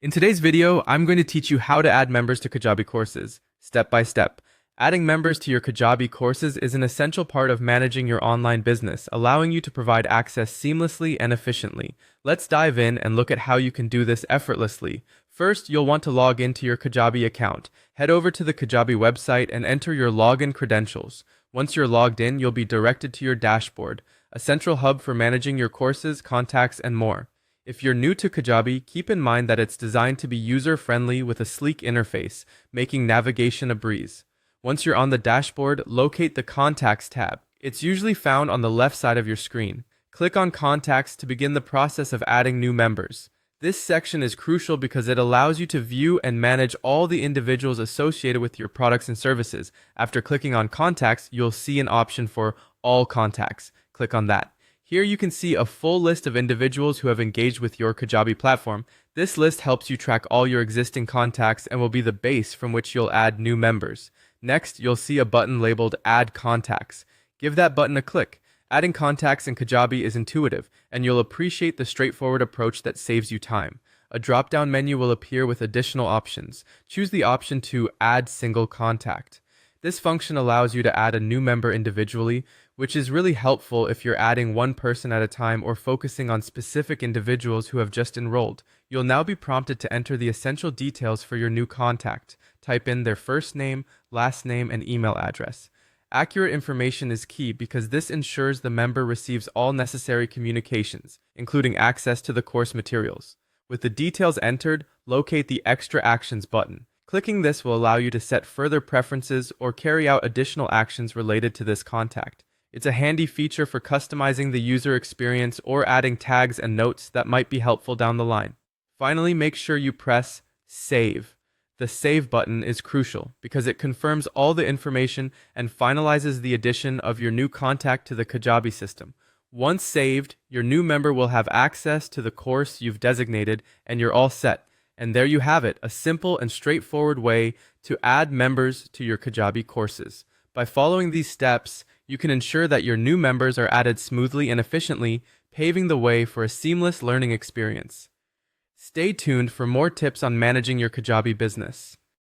In today's video, I'm going to teach you how to add members to Kajabi courses, step by step. Adding members to your Kajabi courses is an essential part of managing your online business, allowing you to provide access seamlessly and efficiently. Let's dive in and look at how you can do this effortlessly. First, you'll want to log into your Kajabi account. Head over to the Kajabi website and enter your login credentials. Once you're logged in, you'll be directed to your dashboard, a central hub for managing your courses, contacts, and more. If you're new to Kajabi, keep in mind that it's designed to be user-friendly with a sleek interface, making navigation a breeze. Once you're on the dashboard, locate the Contacts tab. It's usually found on the left side of your screen. Click on Contacts to begin the process of adding new members. This section is crucial because it allows you to view and manage all the individuals associated with your products and services. After clicking on Contacts, you'll see an option for All Contacts. Click on that. Here you can see a full list of individuals who have engaged with your Kajabi platform. This list helps you track all your existing contacts and will be the base from which you'll add new members. Next, you'll see a button labeled Add Contacts. Give that button a click. Adding contacts in Kajabi is intuitive, and you'll appreciate the straightforward approach that saves you time. A drop-down menu will appear with additional options. Choose the option to Add Single Contact. This function allows you to add a new member individually, which is really helpful if you're adding one person at a time or focusing on specific individuals who have just enrolled. You'll now be prompted to enter the essential details for your new contact. Type in their first name, last name, and email address. Accurate information is key because this ensures the member receives all necessary communications, including access to the course materials. With the details entered, locate the Extra Actions button. Clicking this will allow you to set further preferences or carry out additional actions related to this contact. It's a handy feature for customizing the user experience or adding tags and notes that might be helpful down the line. Finally, make sure you press Save. The Save button is crucial because it confirms all the information and finalizes the addition of your new contact to the Kajabi system. Once saved, your new member will have access to the course you've designated and you're all set. And there you have it, a simple and straightforward way to add members to your Kajabi courses. By following these steps, you can ensure that your new members are added smoothly and efficiently, paving the way for a seamless learning experience. Stay tuned for more tips on managing your Kajabi business.